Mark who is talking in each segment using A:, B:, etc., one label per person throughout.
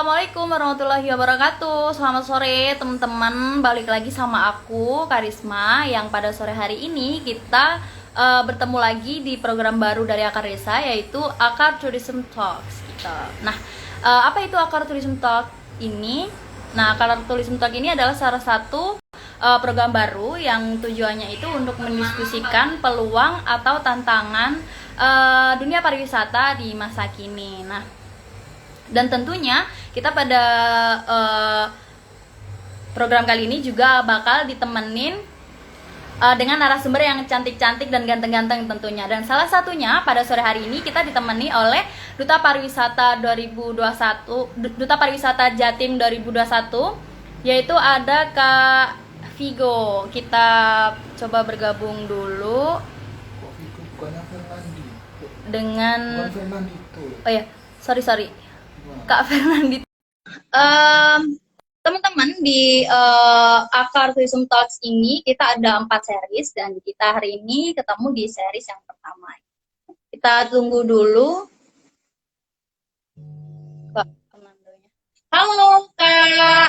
A: Assalamualaikum warahmatullahi wabarakatuh. Selamat sore teman-teman. Balik lagi sama aku Karisma yang pada sore hari ini kita bertemu lagi di program baru dari Akar Desa, yaitu Akar Tourism Talks gitu. Nah, apa itu Akar Tourism Talk ini? Nah, Akar Tourism Talk ini adalah salah satu program baru yang tujuannya itu untuk mendiskusikan peluang atau tantangan dunia pariwisata di masa kini. Nah, dan tentunya kita pada program kali ini juga bakal ditemenin dengan narasumber yang cantik-cantik dan ganteng-ganteng tentunya. Dan salah satunya pada sore hari ini kita ditemani oleh Duta Pariwisata 2021, Duta Pariwisata Jatim 2021, yaitu ada Kak Vigo. Kita coba bergabung dulu dengan oh ya, sorry Kak Fernandi. Teman-teman di Akar Tourism Talks ini kita ada 4 series dan kita hari ini ketemu di series yang pertama. Kita tunggu dulu Kak komandonya. Halo Kak.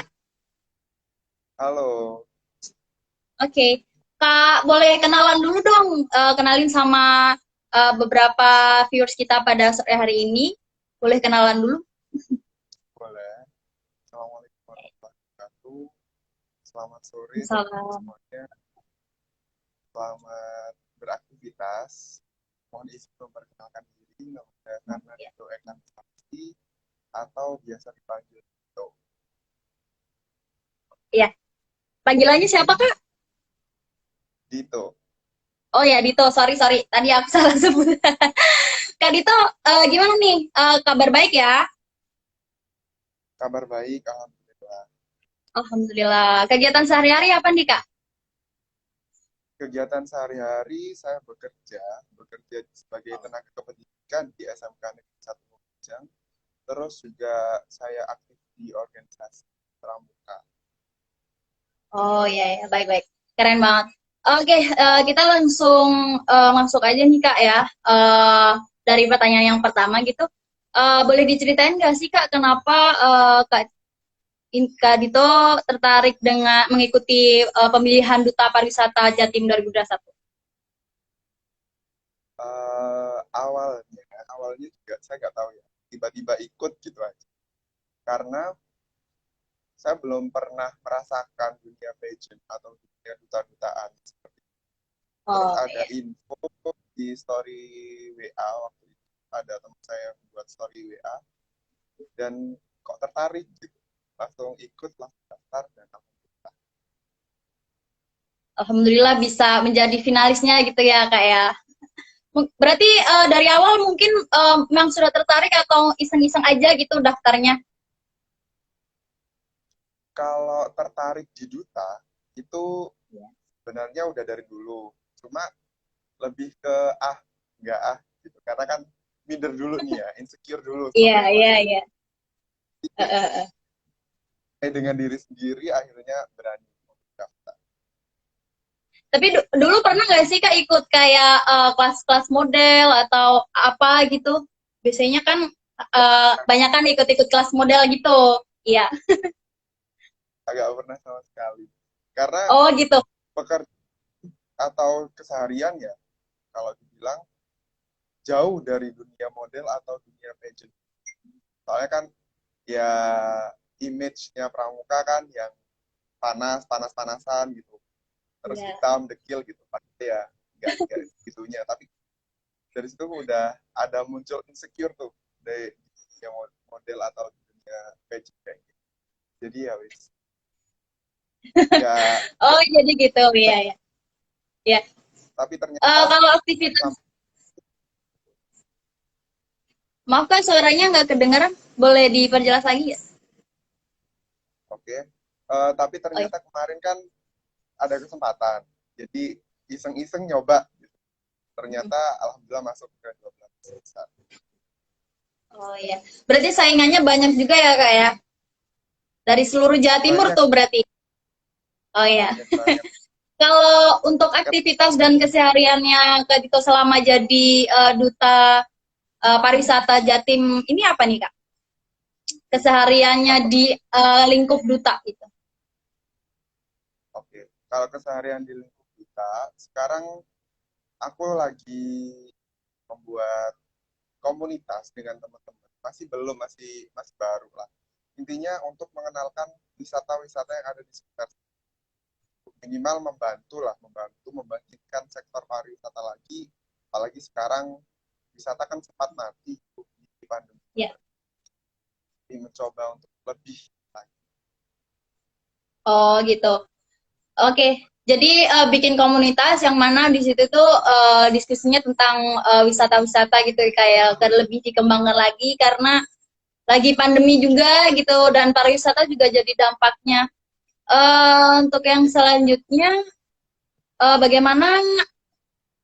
B: Halo,
A: Oke. Kak, boleh kenalan dulu dong, kenalin sama beberapa viewers kita pada sore hari ini. Boleh kenalan dulu?
B: boleh. Assalamualaikum warahmatullahi wabarakatuh. Selamat sore teman-teman
A: Salam.
B: semuanya. Selamat beraktivitas. Mohon izin memperkenalkan diri, nama saya Fernando Ekan Sakti, atau biasa dipanggil Dito.
A: Iya. Panggilannya siapa Kak?
B: Dito,
A: Oh ya, Dito, sorry. Tadi aku salah sebut. Kak Dito, gimana nih? Kabar baik ya?
B: kabar baik, alhamdulillah.
A: Alhamdulillah. Kegiatan sehari-hari apa nih, Kak?
B: Kegiatan sehari-hari saya bekerja sebagai tenaga kependidikan di SMK Negeri 1 Lumajang. Terus juga saya aktif di organisasi pramuka.
A: Oh ya, baik. Keren banget. Oke, kita langsung masuk aja nih, Kak ya. Dari pertanyaan yang pertama gitu. Boleh diceritain nggak sih, Kak, kenapa Kak Dito tertarik dengan mengikuti pemilihan Duta Pariwisata Jatim 2021?
B: Awalnya juga saya nggak tahu ya, tiba-tiba ikut gitu aja. Karena saya belum pernah merasakan dunia pageant atau dunia duta-dutaan seperti itu. Terus
A: Oh
B: ada
A: iya.
B: info di story WA waktu itu, ada teman saya yang buat story WA dan kok tertarik gitu, langsung ikut, langsung daftar dan alhamdulillah.
A: Alhamdulillah bisa menjadi finalisnya gitu ya, Kak ya. Berarti dari awal mungkin memang sudah tertarik atau iseng-iseng aja gitu daftarnya?
B: Kalau tertarik di duta itu
A: Iya,
B: sebenarnya udah dari dulu, cuma lebih ke nggak gitu, karena kan minder dulu nih ya, insecure dulu
A: iya,
B: sebagai
A: iya.
B: mahasiswa.
A: Iya.
B: Dengan diri sendiri akhirnya berani daftar.
A: Tapi dulu pernah nggak sih Kak ikut kayak kelas-kelas model atau apa gitu? Biasanya kan banyak kan ikut-ikut kelas model gitu. Iya.
B: Agak pernah sama sekali, karena
A: Oh gitu.
B: pekerjaan atau keseharian ya, kalau dibilang jauh dari dunia model atau dunia pageant. Soalnya kan ya image-nya pramuka kan yang panas-panasan gitu, terus
A: Iya.
B: hitam dekil gitu, pasti ya nggak gitunya. Tapi dari situ udah ada muncul insecure tuh dari dunia model atau dunia pageant kayak gitu. Jadi ya wis, nggak
A: Oh jadi gitu. Iya ya. Iya.
B: tapi ternyata
A: Kalau aktivitas, maaf kan suaranya nggak kedengeran. Boleh diperjelas lagi ya?
B: oke. Tapi
A: Oh, iya.
B: ternyata kemarin kan ada kesempatan, jadi iseng-iseng nyoba gitu. Ternyata alhamdulillah masuk ke 12 besar.
A: Oh iya. Berarti saingannya banyak juga ya Kak ya? Dari seluruh Jawa Timur
B: Banyak,
A: tuh berarti. Oh iya.
B: banyak banget.
A: Kalau untuk aktivitas dan kesehariannya Kak Dito selama jadi duta pariwisata Jatim ini apa nih Kak? kesehariannya di lingkup duta gitu.
B: Oke, kalau keseharian di lingkup kita, sekarang aku lagi membuat komunitas dengan teman-teman. Masih belum, masih masih baru lah. Intinya untuk mengenalkan wisata-wisata yang ada di sekitar, minimal membantu lah, membantu membangkitkan sektor pariwisata lagi. Apalagi sekarang wisata kan sempat mati di pandemi.
A: Ya.
B: Jadi mencoba untuk lebih lagi.
A: Oh gitu. Oke, jadi bikin komunitas yang mana di situ tuh diskusinya tentang wisata-wisata gitu, kayak lebih dikembangkan lagi karena lagi pandemi juga gitu, dan pariwisata juga jadi dampaknya. Untuk yang selanjutnya, bagaimana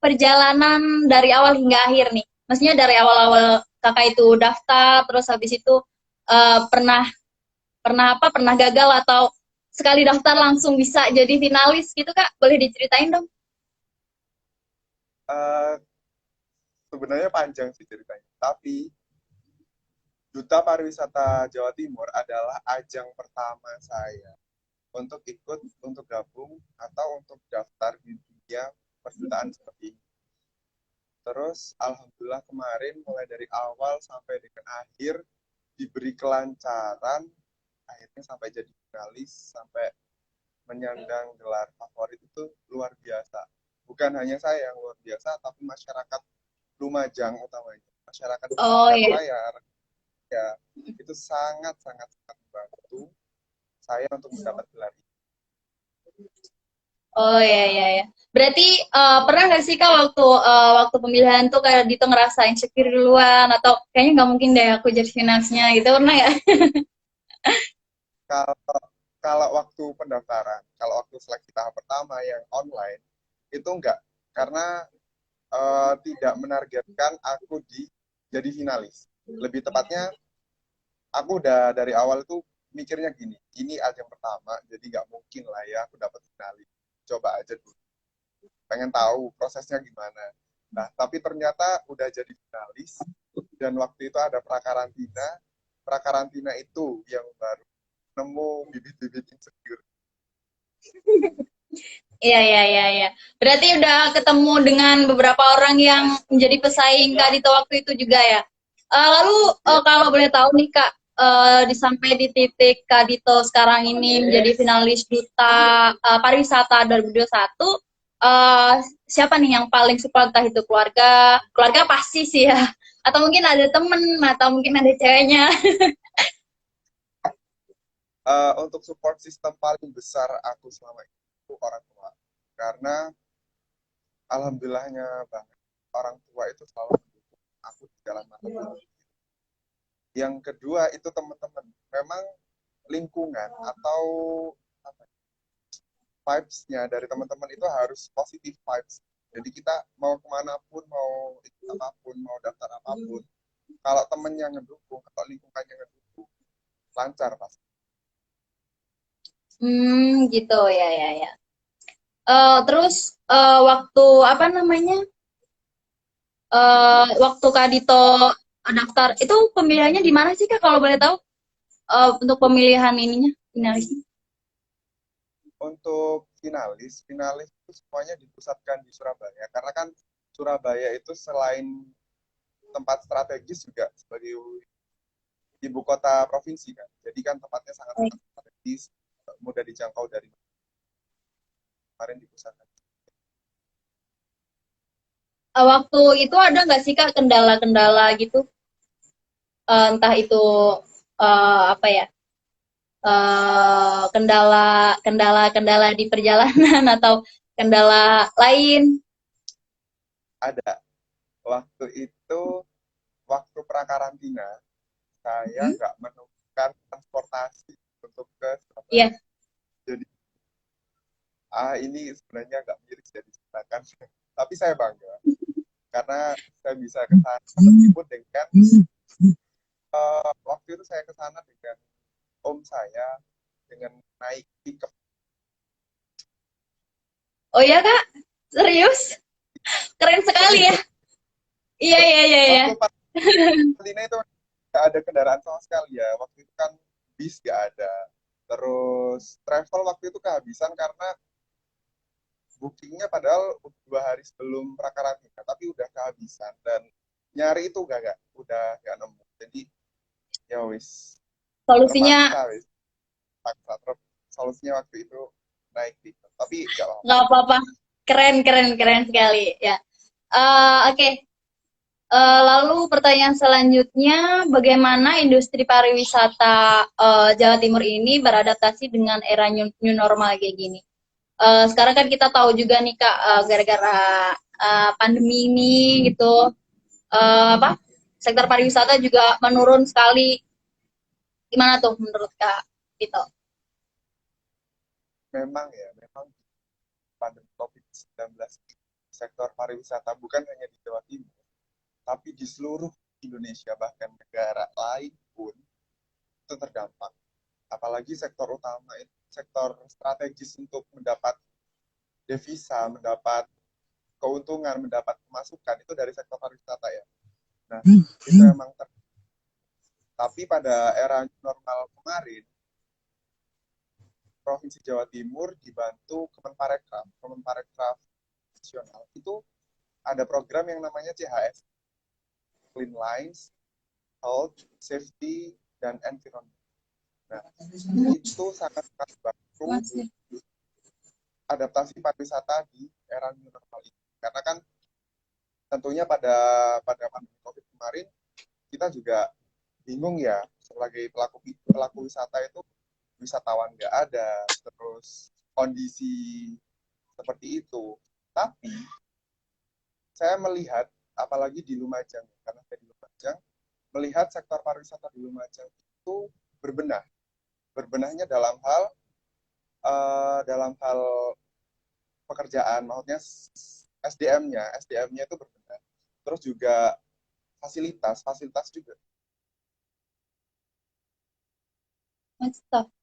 A: perjalanan dari awal hingga akhir nih? Maksudnya dari awal-awal kakak itu daftar, terus habis itu pernah pernah gagal atau sekali daftar langsung bisa jadi finalis gitu kak? Boleh diceritain dong?
B: Uh, Sebenarnya panjang sih ceritanya, tapi Duta Pariwisata Jawa Timur adalah ajang pertama saya untuk ikut, untuk gabung, atau untuk daftar di dunia perdutaan seperti ini. Terus, alhamdulillah kemarin mulai dari awal sampai dengan akhir diberi kelancaran, akhirnya sampai jadi finalis, sampai menyandang gelar favorit itu luar biasa. Bukan hanya saya yang luar biasa, tapi masyarakat Lumajang utamanya. Masyarakat di
A: Oh
B: sekitar
A: iya.
B: layar, ya, itu sangat-sangat membantu saya untuk mendapat gelar ini.
A: Oh iya iya ya. Berarti pernah nggak sih kak waktu pemilihan tuh kayak Dito ngerasa insecure duluan atau kayaknya nggak mungkin deh aku jadi finalisnya gitu, pernah ya?
B: Kalau kalau waktu pendaftaran, kalau waktu seleksi tahap pertama yang online, itu enggak. Karena tidak menargetkan aku jadi finalis. Lebih tepatnya, aku udah dari awal tuh mikirnya gini, ini ajang pertama, jadi nggak mungkin lah ya aku dapat finalis. Coba aja dulu. Pengen tahu prosesnya gimana. Nah, tapi ternyata udah jadi finalis, dan waktu itu ada prakarantina. Prakarantina itu yang baru nemu bibit-bibit insecure.
A: Iya iya iya iya. Berarti udah ketemu dengan beberapa orang yang menjadi pesaing kak Dito waktu itu juga ya. Lalu
B: Ya,
A: kalau boleh tahu nih kak, sampai di titik kak Dito sekarang ini menjadi finalis Duta Pariwisata 2021, siapa nih yang paling support, entah itu keluarga, keluarga pasti sih ya, atau mungkin ada temen, atau mungkin ada ceweknya.
B: untuk support system paling besar aku selama itu orang tua. Karena alhamdulillahnya banget, orang tua itu selalu mendukung aku di jalan manapun. Yang kedua itu teman-teman. Memang lingkungan atau apa, vibes-nya dari teman-teman itu harus positif vibes. Jadi kita mau kemanapun, mau ikut apapun, mau daftar apapun, kalau temen yang ngedukung, kalau lingkungannya ngedukung, lancar pasti.
A: Gitu ya ya ya. Terus waktu apa namanya? Waktu Kak Dito daftar itu pemilihannya di mana sih Kak kalau boleh tahu, untuk pemilihan ininya finalisnya?
B: Untuk finalis, finalis itu semuanya dipusatkan di Surabaya. Karena kan Surabaya itu selain tempat strategis juga sebagai ibu kota provinsi kan. Jadi kan tempatnya sangat-sangat strategis, mudah dijangkau dari kemarin dipusatkan.
A: Waktu itu ada nggak sih Kak kendala-kendala gitu? Entah itu apa ya? Kendala-kendala di perjalanan atau kendala lain?
B: Ada. Waktu itu, waktu prakarantina, saya nggak menemukan transportasi untuk ke
A: Iya.
B: Surabaya. Jadi, ini sebenarnya nggak miris ya diceritakan. Tapi saya bangga karena saya bisa ke sana meskipun dengan waktu itu saya ke sana dengan om saya dengan naik pickup.
A: Oh ya Kak, serius? Keren sekali ya.
B: Serius.
A: Iya iya iya iya.
B: Waktu Palestina itu nggak ada kendaraan sama sekali ya. Waktu itu kan bis nggak ada. Terus travel waktu itu kehabisan karena bookingnya padahal 2 hari sebelum prakarantina, tapi udah kehabisan dan nyari itu gak udah gak nemu. Jadi ya wis
A: Solusinya
B: terpaksa wis paksa solusinya waktu itu naik gitu. Tapi gak apa-apa.
A: nggak apa-apa. Keren, keren, keren sekali ya. Oke. Lalu pertanyaan selanjutnya, bagaimana industri pariwisata Jawa Timur ini beradaptasi dengan era new normal kayak gini? Sekarang kan kita tahu juga nih Kak, gara-gara pandemi ini gitu, apa sektor pariwisata juga menurun sekali. Gimana tuh menurut Kak Tito?
B: Memang pandemi COVID-19 sektor pariwisata bukan hanya di Jawa Timur, tapi di seluruh Indonesia bahkan negara lain pun itu terdampak. Apalagi sektor utama itu sektor strategis untuk mendapat devisa, mendapat keuntungan, mendapat pemasukan itu dari sektor pariwisata ya. Nah, itu emang tapi pada era normal kemarin, Provinsi Jawa Timur dibantu Kemenparekraf nasional itu ada program yang namanya CHS, Clean Lines, Health, Safety, dan Environment. Nah, itu sangat-sangat bantu adaptasi pariwisata di era new normal ini. Karena kan tentunya pada pandemi COVID kemarin kita juga bingung ya sebagai pelaku wisata itu wisatawan nggak ada, terus kondisi seperti itu. Tapi saya melihat apalagi di Lumajang, karena saya di Lumajang, melihat sektor pariwisata di Lumajang itu berbenah. Berbenahnya dalam hal pekerjaan, maksudnya SDM-nya itu berbenah. Terus juga fasilitas juga.
A: Stop.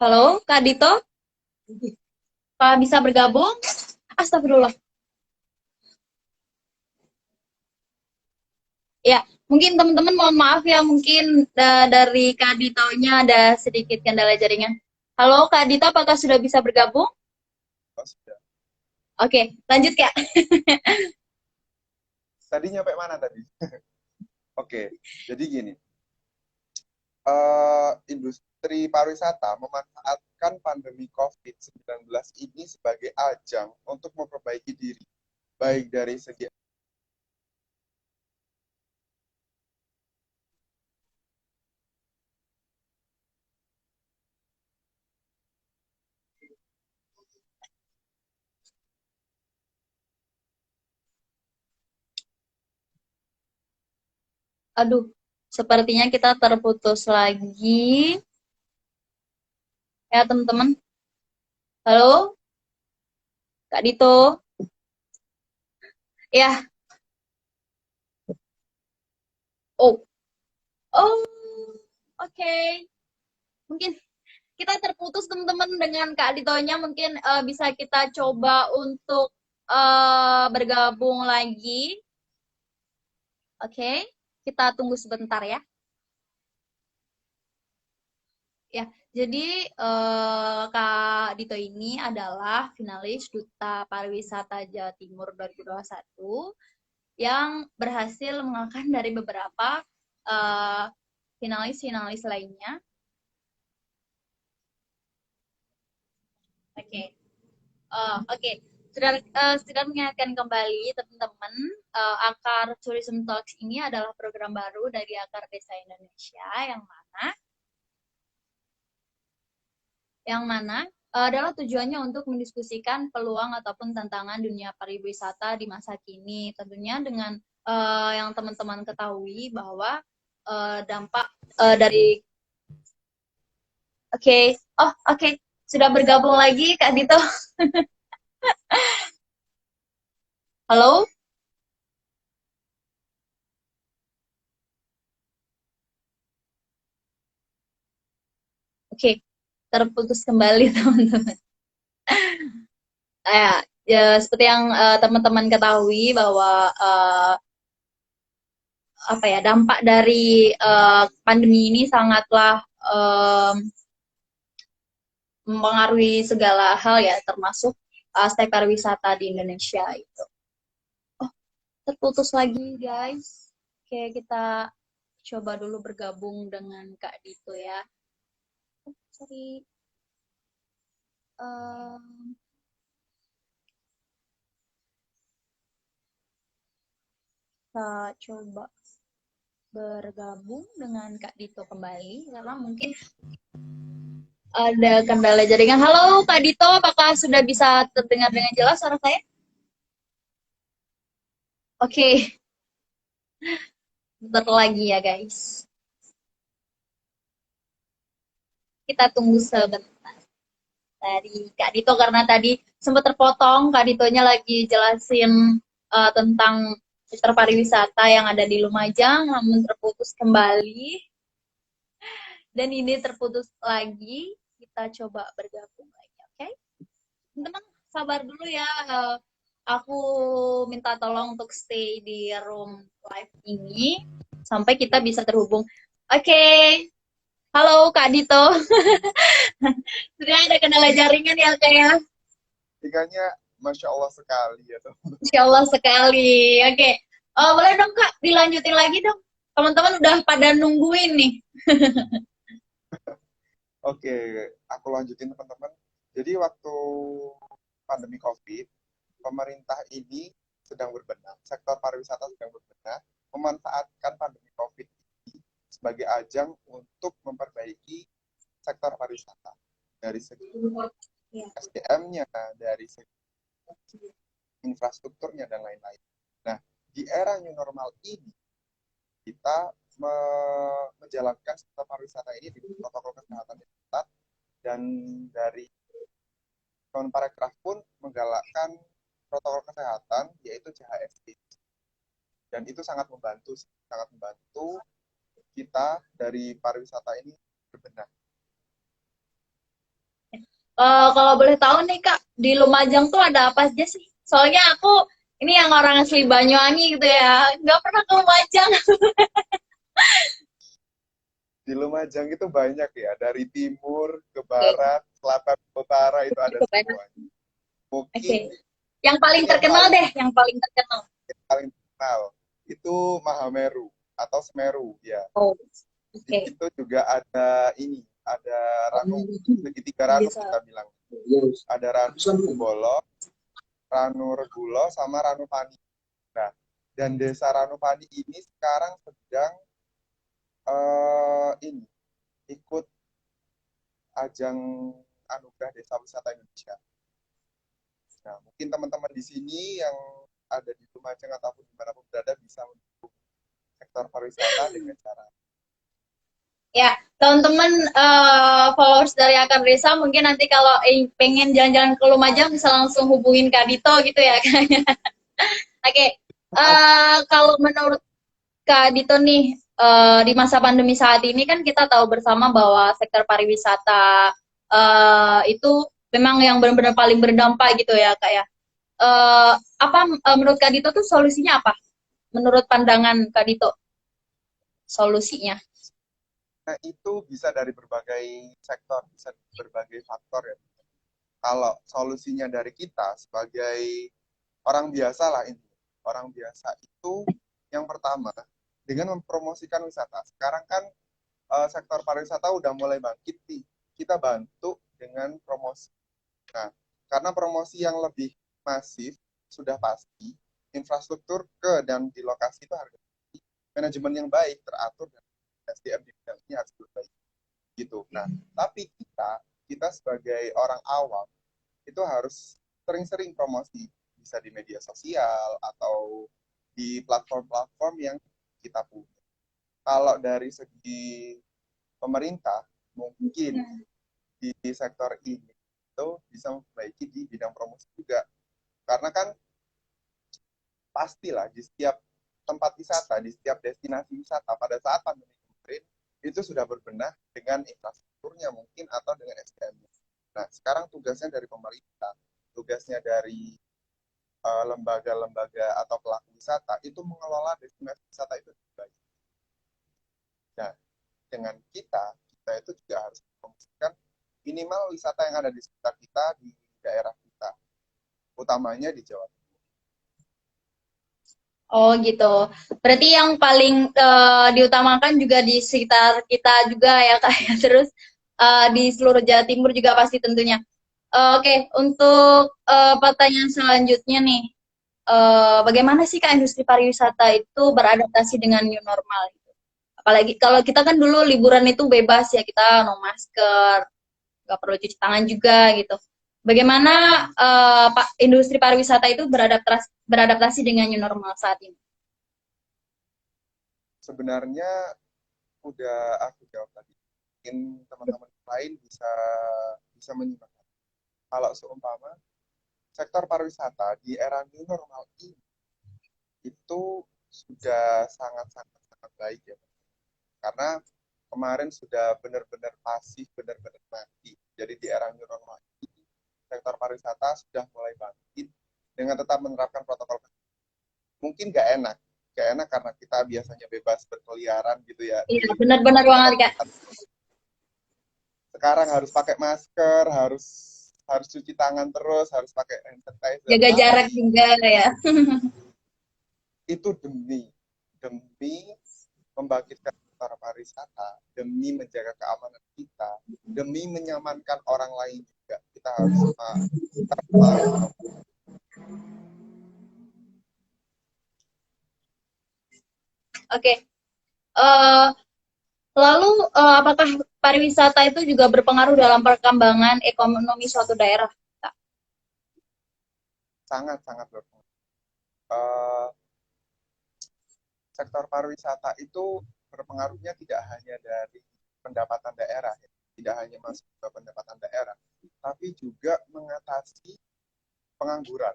A: Halo, Kak Dito? Kak bisa bergabung? Astagfirullah. Ya, mungkin teman-teman mohon maaf ya, mungkin dari Kak Dito-nya ada sedikit kendala jaringan. Halo Kak Dito, apakah sudah bisa bergabung?
B: Oh, sudah.
A: Oke, lanjut Kak.
B: Tadi nyampe mana tadi? Oke, jadi gini. Industri pariwisata memanfaatkan pandemi COVID-19 ini sebagai ajang untuk memperbaiki diri, baik dari segi
A: Aduh, sepertinya kita terputus lagi. Ya teman-teman. Halo, Kak Dito. Ya, oh, oh, oke. Mungkin kita terputus teman-teman dengan Kak Ditonya. Mungkin bisa kita coba untuk bergabung lagi. Oke, kita tunggu sebentar ya. Ya, jadi Kak Dito ini adalah finalis Duta Pariwisata Jawa Timur 2021 yang berhasil mengalahkan dari beberapa finalis-finalis lainnya. Oke, oke. Sudah mengingatkan kembali teman-teman, Akar Tourism Talks ini adalah program baru dari Akar Desa Indonesia yang mana adalah tujuannya untuk mendiskusikan peluang ataupun tantangan dunia pariwisata di masa kini. Tentunya dengan yang teman-teman ketahui bahwa dampak dari oke. Sudah bergabung lagi Kak Dito. Halo? Oke, terputus kembali teman-teman. Ya, seperti yang teman-teman ketahui bahwa apa ya, dampak dari pandemi ini sangatlah mempengaruhi segala hal ya, termasuk aspek pariwisata di Indonesia itu. Oh, terputus lagi guys. Oke, kita coba dulu bergabung dengan Kak Dito ya. Oh, sorry. Em, kita coba bergabung dengan Kak Dito kembali karena mungkin ada kendala jaringan. Halo Kak Dito, apakah sudah bisa terdengar dengan jelas suara saya? Oke, bentar lagi ya guys. Kita tunggu sebentar dari Kak Dito karena tadi sempat terpotong. Kak Ditonya lagi jelasin tentang sektor pariwisata yang ada di Lumajang, namun terputus kembali. Dan ini terputus lagi. Kita coba bergabung lagi, oke? Teman-teman sabar dulu ya. Aku minta tolong untuk stay di room live ini sampai kita bisa terhubung. Oke, halo Kak Dito. Sudah ada kendala jaringan ya Kak ya?
B: Tiganya Masya Allah sekali ya tuh.
A: Insya Allah sekali. Oke, boleh dong Kak dilanjutin lagi dong. Teman-teman udah pada nungguin nih.
B: Oke, aku lanjutin teman-teman. Jadi waktu pandemi COVID, pemerintah ini sedang berbenah, sektor pariwisata sedang berbenah, memanfaatkan pandemi COVID ini sebagai ajang untuk memperbaiki sektor pariwisata dari segi
A: Ya.
B: SDM-nya, dari segi infrastrukturnya dan lain-lain. Nah, di era new normal ini kita menjalankan sektor pariwisata ini di protokol kesehatan yang ketat dan dari Kemenparekraf pun menggalakkan protokol kesehatan yaitu CHSG dan itu sangat membantu kita dari pariwisata ini berbenah.
A: Kalau boleh tahu nih Kak, di Lumajang tuh ada apa aja sih? Soalnya aku ini yang orang asli Banyuwangi gitu ya, nggak pernah ke Lumajang.
B: Di Lumajang itu banyak ya, dari timur ke
A: Oke,
B: barat, selatan ke utara itu ada
A: banyak.
B: semua. Mungkin
A: Oke. Yang paling
B: yang
A: terkenal
B: paling
A: deh, yang paling terkenal.
B: yang paling terkenal itu Mahameru atau Semeru ya.
A: Oh,
B: Di
A: oke.
B: situ juga ada ini, ada Ranu, segitiga Ranu
A: Bisa.
B: kita bilang. Ada Ranu Kumbolo, Ranu Regulo, sama Ranu Pani. Nah, dan desa Ranupani ini sekarang sedang ini ikut ajang anugerah desa wisata Indonesia. Nah, mungkin teman-teman di sini yang ada di Lumajang ataupun dimanapun berada bisa mendukung sektor pariwisata dengan cara
A: Ya, teman-teman followers dari Akar Desa mungkin nanti kalau pengen jalan-jalan ke Lumajang bisa langsung hubungin Kak Dito gitu ya kayaknya. Oke, kalau menurut Kak Dito nih, di masa pandemi saat ini kan kita tahu bersama bahwa sektor pariwisata itu memang yang benar-benar paling berdampak gitu ya Kak ya. Apa menurut Kak Dito tuh solusinya apa? Menurut pandangan Kak Dito, solusinya?
B: Nah, itu bisa dari berbagai sektor, bisa berbagai faktor ya. Kalau solusinya dari kita sebagai orang biasa lah ini, orang biasa itu yang pertama dengan mempromosikan wisata. Sekarang kan sektor pariwisata udah mulai bangkit nih. Kita bantu dengan promosi. Nah, karena promosi yang lebih masif sudah pasti, infrastruktur ke dan di lokasi itu harus manajemen yang baik teratur dan SDM di bidang ini harus baik gitu. Nah, tapi kita sebagai orang awam itu harus sering-sering promosi bisa di media sosial atau di platform-platform yang kita punya. Kalau dari segi pemerintah mungkin di sektor ini itu bisa memperbaiki di bidang promosi juga karena kan pastilah di setiap tempat wisata di setiap destinasi wisata pada saat pandemi kemarin itu sudah berbenah dengan infrastrukturnya mungkin atau dengan SDM-nya. Nah sekarang tugasnya dari pemerintah, tugasnya dari lembaga-lembaga atau pelaku wisata itu mengelola destinasi wisata itu baik. dengan kita itu juga harus mempromosikan minimal wisata yang ada di sekitar kita, di daerah kita, utamanya di Jawa Timur.
A: Oh gitu. Berarti yang paling diutamakan juga di sekitar kita juga ya Kak ya. Terus di seluruh Jawa Timur juga pasti tentunya. Oke, untuk pertanyaan selanjutnya nih. Bagaimana sih Kak industri pariwisata itu beradaptasi dengan new normal gitu? Apalagi kalau kita kan dulu liburan itu bebas ya, kita no masker, nggak perlu cuci tangan juga gitu. Bagaimana Pak industri pariwisata itu beradaptasi dengan new normal saat ini?
B: Sebenarnya udah aku jawab tadi. Mungkin teman-teman lain bisa bisa menyimak. Kalau seumpama sektor pariwisata di era new normal ini itu sudah sangat-sangat sangat baik ya. Karena kemarin sudah benar-benar pasif, benar-benar mati. Jadi di era new normal ini sektor pariwisata sudah mulai bangkit dengan tetap menerapkan protokol kesehatan. Mungkin nggak enak karena kita biasanya bebas berkeliaran gitu ya
A: Iya,
B: di
A: benar-benar banget Kak.
B: tempat-tempat. Sekarang harus pakai masker, harus harus cuci tangan terus, harus pakai hand sanitizer.
A: Jaga jarak
B: Tapi
A: juga ya.
B: itu demi membangkitkan sektor pariwisata, demi menjaga keamanan kita, demi menyamankan orang lain juga. Kita harus tahu.
A: Oke. Eh, Lalu apakah pariwisata itu juga berpengaruh dalam perkembangan ekonomi suatu daerah, Kak?
B: Sangat-sangat berpengaruh. Uh, Sektor pariwisata itu berpengaruhnya tidak hanya dari pendapatan daerah, ya. Tidak hanya masuk ke pendapatan daerah, tapi juga mengatasi pengangguran.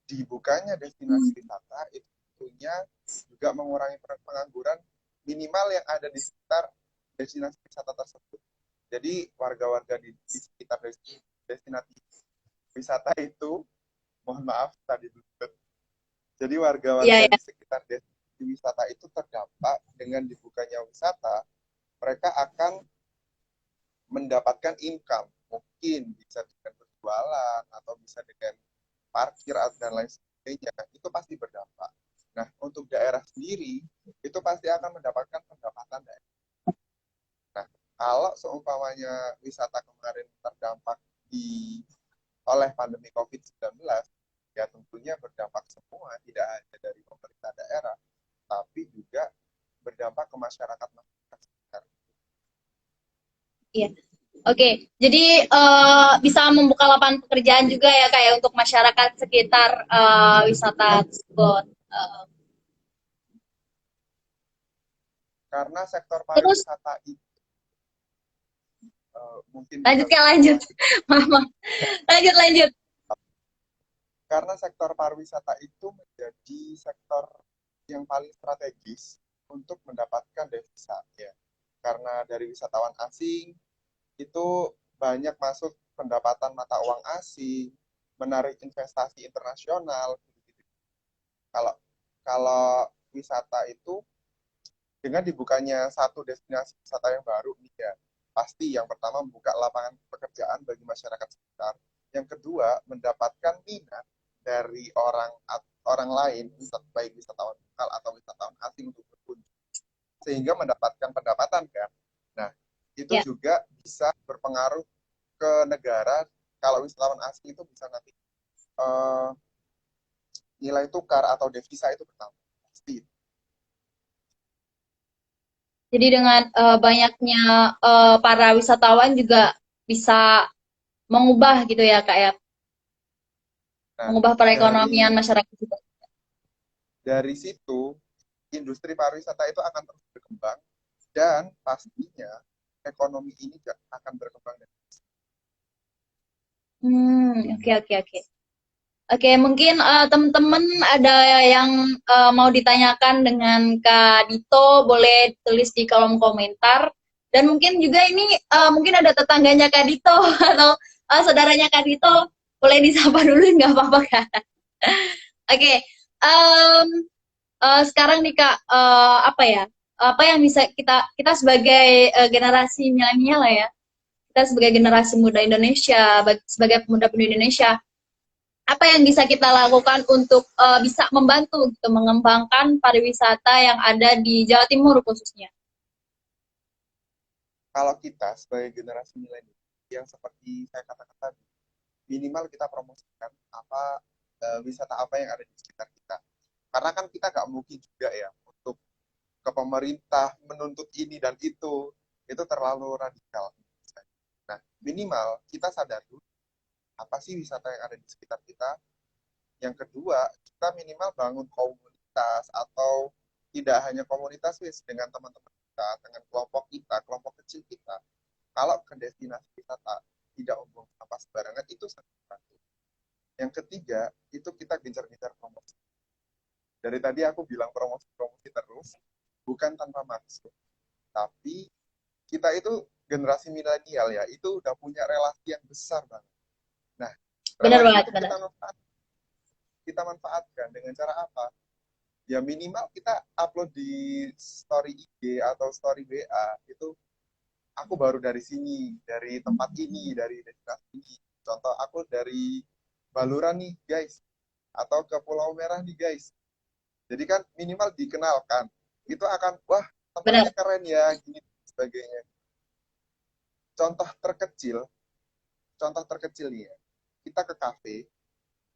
B: Dibukanya destinasi wisata itu tentunya juga mengurangi pengangguran minimal yang ada di sekitar destinasi wisata tersebut. Jadi warga-warga di sekitar destinasi wisata itu, mohon maaf tadi belum. Jadi
A: Iya,
B: warga-warga
A: ya.
B: di sekitar destinasi wisata itu terdampak dengan dibukanya wisata, mereka akan mendapatkan income. Mungkin bisa dengan berjualan atau bisa dengan parkir dan lain sebagainya. Itu pasti berdampak. Nah, untuk daerah sendiri, itu pasti akan mendapatkan pendapatan daerah. Nah, kalau seumpamanya wisata kemarin terdampak oleh pandemi COVID-19, ya tentunya berdampak semua, tidak hanya dari pemerintah daerah, tapi juga berdampak ke masyarakat sekitar.
A: Iya. Oke, jadi bisa membuka lapangan pekerjaan juga ya kayak untuk masyarakat sekitar wisata tersebut.
B: Karena sektor
A: Terus
B: pariwisata itu mungkin
A: lanjut
B: bisa
A: Kak,
B: saya
A: lanjut.
B: lanjut.
A: Mama, lanjut lanjut.
B: Karena sektor pariwisata itu menjadi sektor yang paling strategis untuk mendapatkan devisa ya. Karena dari wisatawan asing itu banyak masuk pendapatan mata uang asing, menarik investasi internasional. Kalau kalau wisata itu dengan dibukanya satu destinasi wisata yang baru nih ya, pasti yang pertama membuka lapangan pekerjaan bagi masyarakat sekitar. Yang kedua, mendapatkan minat dari orang lain, baik wisatawan lokal atau wisatawan asing untuk berkunjung, sehingga mendapatkan pendapatan kan. Nah, itu
A: Ya.
B: juga bisa berpengaruh ke negara kalau wisatawan asing itu bisa nanti uh, nilai tukar atau devisa itu bertambah. Pasti.
A: Jadi dengan banyaknya para wisatawan juga bisa mengubah gitu ya Kak ya,
B: Nah,
A: mengubah perekonomian
B: dari
A: masyarakat juga.
B: dari situ industri pariwisata itu akan terus berkembang dan pastinya ekonomi ini akan berkembang.
A: Oke oke oke. Oke, mungkin teman-teman ada yang mau ditanyakan dengan Kak Dito, boleh tulis di kolom komentar. Dan mungkin juga ini mungkin ada tetangganya Kak Dito atau saudaranya Kak Dito, boleh disapa dulu nggak apa-apa Kak. Oke, em, sekarang nih Kak, apa ya? apa yang bisa kita sebagai generasi milenial lah ya, kita sebagai generasi muda Indonesia, sebagai pemuda-pemudi Indonesia, apa yang bisa kita lakukan untuk bisa membantu gitu mengembangkan pariwisata yang ada di Jawa Timur khususnya.
B: Kalau kita sebagai generasi milenial yang seperti saya katakan tadi, minimal kita promosikan wisata apa yang ada di sekitar kita. Karena kan kita nggak mungkin juga ya untuk ke pemerintah menuntut ini dan itu terlalu radikal. Nah, minimal kita sadar dulu apa sih wisata yang ada di sekitar kita. Yang kedua, kita minimal bangun komunitas atau tidak hanya komunitas dengan teman-teman kita, dengan kelompok kita, kelompok kecil kita. Kalau ke destinasi wisata tidak umum sampah sembarangan itu sangat bagus. Yang ketiga, itu kita gencar-gencar promosi. Dari tadi aku bilang promosi-promosi terus, bukan tanpa maksud. Tapi kita itu generasi milenial ya, itu udah punya relasi yang besar banget. Nah,
A: Benar
B: relasi
A: banget,
B: itu
A: benar.
B: kita manfaatkan dengan cara apa? Ya minimal kita upload di story IG atau story WA itu aku baru dari sini, dari tempat ini, dari destinasi ini. Contoh aku dari Baluran nih guys, atau ke Pulau Merah nih guys. Jadi kan minimal dikenalkan. Itu akan, wah
A: Benar.
B: tempatnya keren ya, gini sebagainya. Contoh terkecil, contoh terkecil nih ya. Kita ke kafe,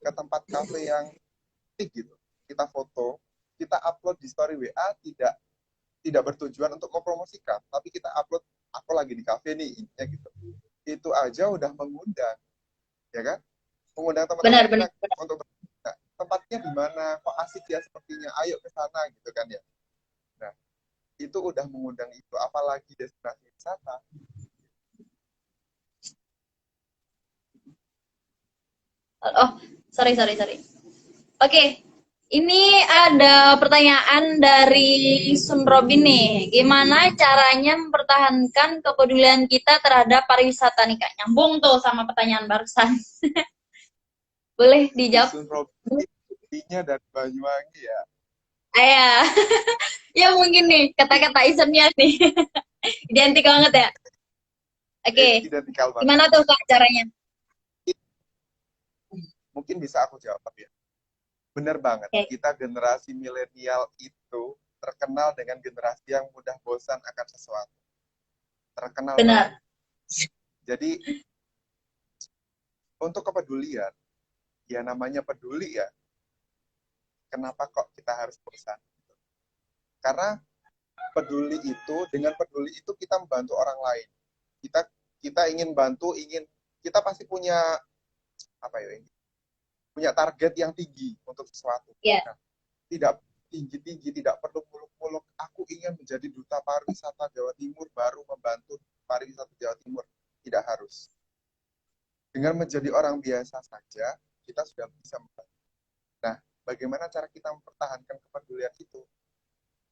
B: ke tempat kafe yang tik gitu. Kita foto, kita upload di story WA tidak bertujuan untuk mempromosikan, tapi kita upload aku lagi di kafe nih, intinya gitu. Itu aja udah mengundang, ya kan? Mengundang teman-teman
A: Benar,
B: kita
A: benar, benar.
B: untuk nah, tempatnya di mana, kok asik ya sepertinya, ayo ke sana gitu kan ya. Nah, itu udah mengundang itu, apalagi destinasi wisata.
A: Oh, sorry, sorry, sorry. Oke, ini ada pertanyaan dari Sun Robin nih. Gimana caranya mempertahankan kepedulian kita terhadap pariwisata nih Kak? Nyambung tuh sama pertanyaan barusan. Boleh
B: Si
A: dijawab?
B: Sun Robin dari Banyuwangi ya.
A: Ayah. Ya mungkin nih kata-kata isemnya nih. Identik banget ya. Oke,
B: Identikal banget.
A: gimana tuh Kak caranya?
B: Mungkin bisa aku jawab ya. Benar banget,
A: Oke,
B: kita generasi milenial itu terkenal dengan generasi yang mudah bosan akan sesuatu. Terkenal banget.
A: benar.
B: Jadi untuk kepedulian, ya namanya peduli ya, kenapa kok kita harus bosan? Karena dengan peduli itu kita membantu orang lain. Kita kita ingin bantu, kita pasti punya apa ya? Punya target yang tinggi untuk sesuatu.
A: Ya,
B: Nah, tidak tinggi-tinggi, tidak perlu muluk-muluk. Aku ingin menjadi duta pariwisata Jawa Timur, baru membantu pariwisata Jawa Timur. Tidak harus. Dengan menjadi orang biasa saja, kita sudah bisa membantu. Nah, bagaimana cara kita mempertahankan kepedulian itu?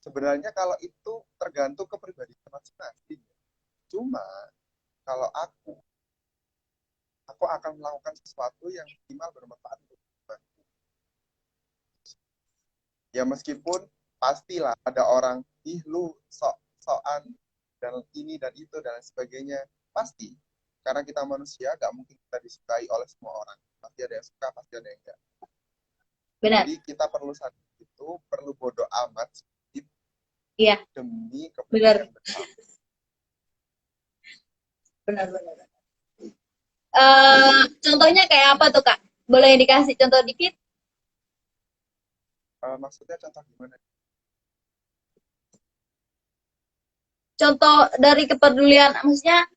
B: Sebenarnya kalau itu tergantung kepribadian masing-masing. Cuma kalau aku akan melakukan sesuatu yang minimal bermanfaat untuk bantu. Ya meskipun pastilah ada orang, ih lu sok-sokan dan ini dan itu dan sebagainya. Pasti. Karena kita manusia, gak mungkin kita disukai oleh semua orang. Pasti ada yang suka, pasti ada yang enggak.
A: benar.
B: Jadi kita perlu sadar itu, perlu bodoh amat
A: Iya,
B: demi
A: benar.
B: kepentingan bersama.
A: Benar, benar. Contohnya kayak apa tuh Kak? Boleh dikasih contoh dikit?
B: Maksudnya contoh gimana?
A: Contoh dari kepedulian, maksudnya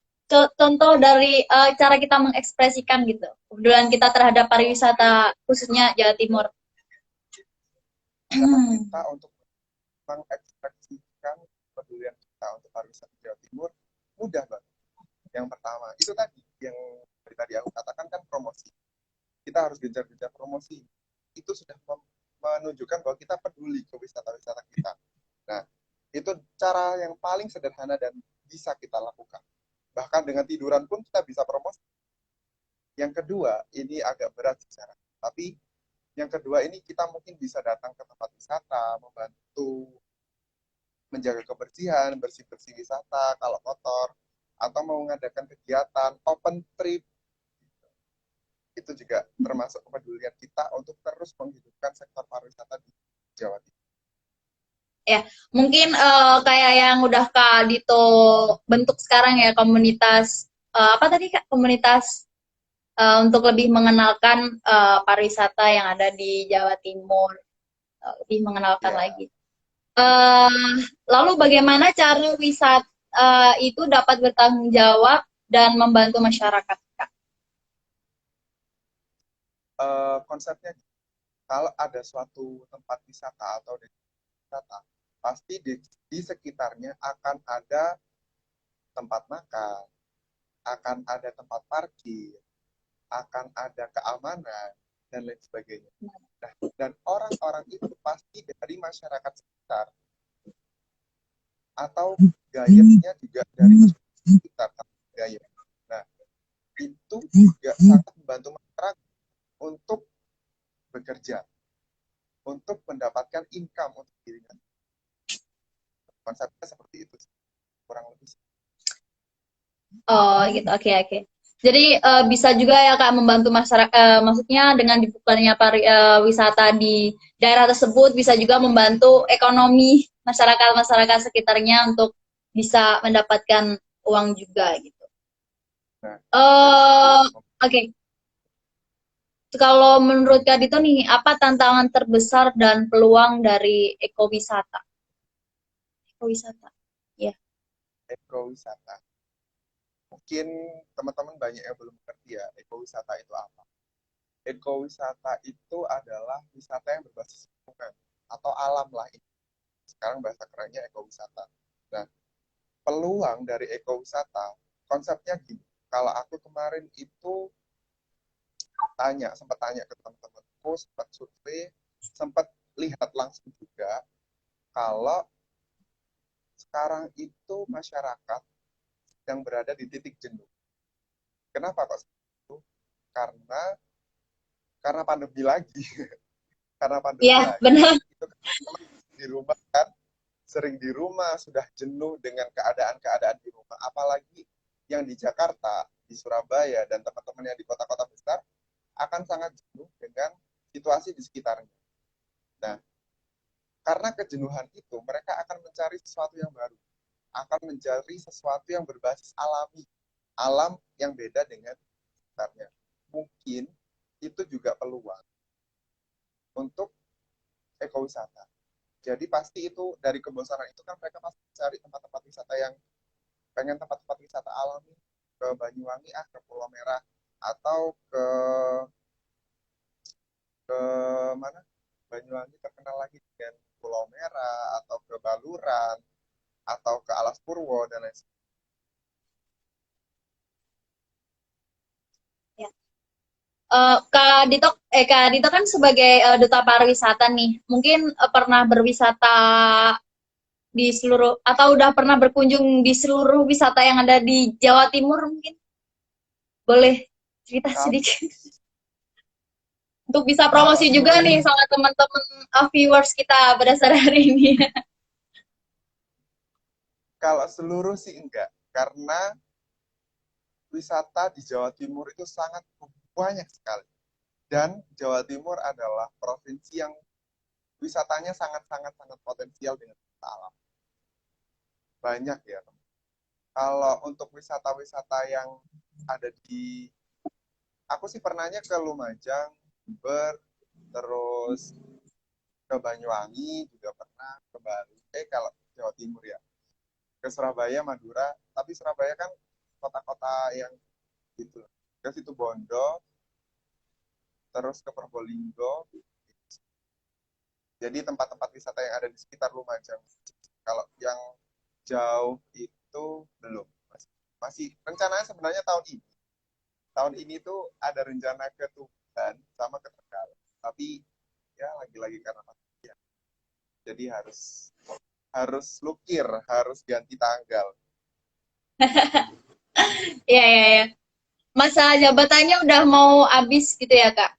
A: contoh dari cara kita mengekspresikan gitu. Kepedulian kita terhadap
B: Oh,
A: pariwisata khususnya Jawa Timur.
B: cara kita untuk mengekspresikan kepedulian kita untuk pariwisata Jawa Timur mudah banget. Yang pertama, itu tadi yang dari tadi aku katakan kan promosi. Kita harus gencar-gencar promosi. Itu sudah menunjukkan bahwa kita peduli ke wisata-wisata kita. Nah, itu cara yang paling sederhana dan bisa kita lakukan. Bahkan dengan tiduran pun kita bisa promosi. Yang kedua, ini agak berat secara, tapi yang kedua ini kita mungkin bisa datang ke tempat wisata, membantu menjaga kebersihan, bersih-bersih wisata kalau kotor, atau mau mengadakan kegiatan open trip, itu juga termasuk kepedulian kita untuk terus menghidupkan sektor pariwisata di Jawa Timur.
A: Ya, mungkin kayak yang udah Kak Dito bentuk sekarang ya, komunitas apa tadi Kak? Komunitas untuk lebih mengenalkan pariwisata yang ada di Jawa Timur, lebih mengenalkan
B: Ya,
A: lagi. Lalu bagaimana cara wisata itu dapat bertanggung jawab dan membantu masyarakat, Kak?
B: konsepnya kalau ada suatu tempat wisata atau wisata, pasti di sekitarnya akan ada tempat makan, akan ada tempat parkir, akan ada keamanan, dan lain sebagainya. Nah, dan orang-orang itu pasti dari masyarakat sekitar, atau gayanya juga dari masyarakat sekitar, gaya. Nah, itu juga sangat membantu masyarakat untuk bekerja, untuk mendapatkan income untuk dirinya. Konsepnya seperti itu, kurang lebih.
A: Oh, gitu. Oke, oke. Jadi bisa juga ya Kak membantu masyarakat, maksudnya dengan dibukanya wisata di daerah tersebut bisa juga membantu ekonomi masyarakat sekitarnya untuk bisa mendapatkan uang juga gitu.
B: Nah, dari situ
A: Oke. Kalau menurut Kak Dito nih, apa tantangan terbesar dan peluang dari ekowisata? Ekowisata. Ya.
B: ekowisata. Mungkin teman-teman banyak yang belum mengerti ya, ekowisata itu apa. Ekowisata itu adalah wisata yang berbasis lingkungan atau alam lah. Sekarang bahasa kerennya ekowisata. Nah, peluang dari ekowisata, konsepnya gini. Kalau aku kemarin itu sempat tanya ke teman-temanku, sempat survei, sempat lihat langsung juga, kalau sekarang itu masyarakat yang berada di titik jenuh. Kenapa kok seperti itu? Karena pandemi lagi. Karena pandemi
A: Iya,
B: lagi,
A: benar.
B: itu kan di rumah kan, sering di rumah, sudah jenuh dengan keadaan-keadaan di rumah. Apalagi yang di Jakarta, di Surabaya, dan teman-teman yang di kota-kota besar, akan sangat jenuh dengan situasi di sekitarnya. Nah, karena kejenuhan itu, mereka akan mencari sesuatu yang baru. Akan mencari sesuatu yang berbasis alami. Alam yang beda dengan sekitarnya. Mungkin itu juga peluang untuk ekowisata. Jadi pasti itu dari kebosanan itu kan mereka pasti cari tempat-tempat wisata yang pengen tempat-tempat wisata alami, ke Banyuwangi, ke Pulau Merah, atau ke mana? Banyuwangi terkenal lagi dengan Pulau Merah, atau ke Baluran, atau ke Alas Purwo dan lain sebagainya.
A: Ya. Kak Dito kan sebagai duta pariwisata nih, mungkin pernah berwisata di seluruh atau udah pernah berkunjung di seluruh wisata yang ada di Jawa Timur mungkin boleh cerita
B: Kalau
A: sedikit untuk bisa
B: kalau
A: promosi juga
B: seluruh
A: nih sama teman-teman viewers kita pada sore hari ini.
B: kalau seluruh sih enggak, karena wisata di Jawa Timur itu sangat banyak sekali. Dan Jawa Timur adalah provinsi yang wisatanya sangat-sangat sangat potensial dengan wisata alam. Banyak ya. Kalau untuk wisata-wisata yang ada di, aku sih pernahnya ke Lumajang, Jember, terus ke Banyuwangi juga pernah, ke Bali. Kalau Jawa Timur ya, ke Surabaya, Madura. Tapi Surabaya kan kota-kota yang gitu. Ke situ Bondo, terus ke Probolinggo. Jadi tempat-tempat wisata yang ada di sekitar Lumajang. Kalau yang jauh itu belum. Masih rencananya sebenarnya tahun ini. Tahun ini tuh ada rencana ke Tuban sama ke Tegal. Tapi ya lagi-lagi karena pandemi ya. Jadi harus harus lukir, harus ganti tanggal.
A: Ya, ya, ya. Masa jabatannya udah mau habis gitu ya, Kak?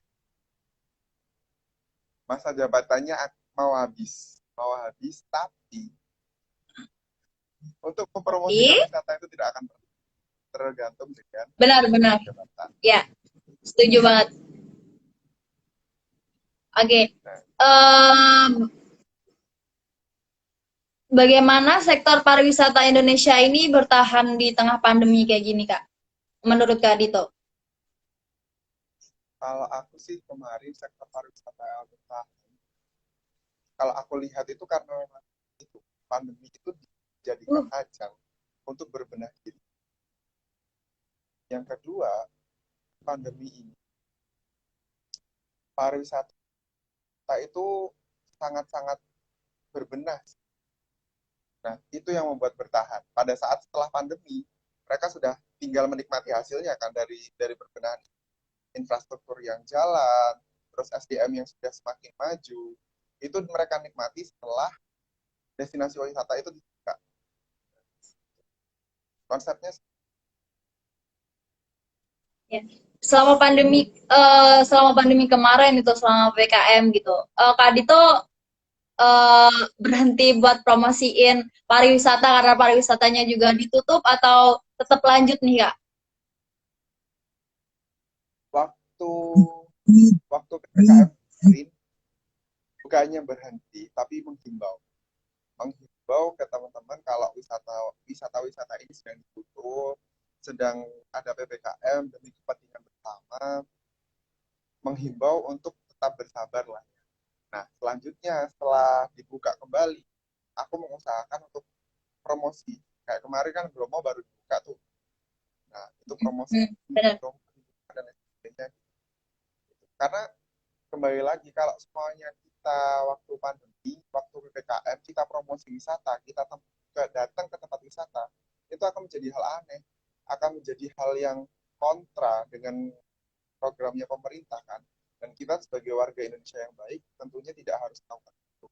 B: Masa jabatannya mau habis, tapi Untuk mempromosikan
A: Oke,
B: wisata itu tidak akan tergantung dengan
A: benar-benar.
B: jabatan.
A: Ya, setuju banget. Oke.
B: Nah,
A: Em, Bagaimana sektor pariwisata Indonesia ini bertahan di tengah pandemi kayak gini, Kak? Menurut Kak Dito?
B: kalau aku sih kemarin sektor pariwisata yang bertahan, kalau aku lihat itu karena memang itu pandemi itu dijadikan
A: Uh,
B: ajang untuk berbenah diri. Yang kedua, pandemi ini pariwisata itu sangat-sangat berbenah. Nah, itu yang membuat bertahan. Pada saat setelah pandemi, mereka sudah tinggal menikmati hasilnya kan dari perbenahan infrastruktur yang jalan, terus SDM yang sudah semakin maju. Itu mereka nikmati setelah destinasi wisata itu dibuka. Konsepnya
A: ya. Selama pandemi kemarin itu selama PKM gitu, Kak Dito berhenti buat promosiin pariwisata karena pariwisatanya juga ditutup atau tetap lanjut nih, Kak?
B: waktu waktu PPKM kemarin bukannya berhenti, tapi menghimbau ke teman-teman kalau wisata ini sedang ditutup, sedang ada PPKM demi kepentingan bersama, menghimbau untuk tetap bersabar lah. Nah, selanjutnya setelah dibuka kembali, aku mengusahakan untuk promosi. Kayak kemarin kan Bromo baru dibuka tuh. Nah, itu promosi
A: Benar.
B: Bromo dan lain sebagainya. Karena kembali lagi kalau semuanya kita waktu pandemi, waktu PPKM, kita promosi wisata, kita datang ke tempat wisata, itu akan menjadi hal aneh, akan menjadi hal yang kontra dengan programnya pemerintah kan. Dan kita sebagai warga Indonesia yang baik tentunya tidak harus melakukan itu.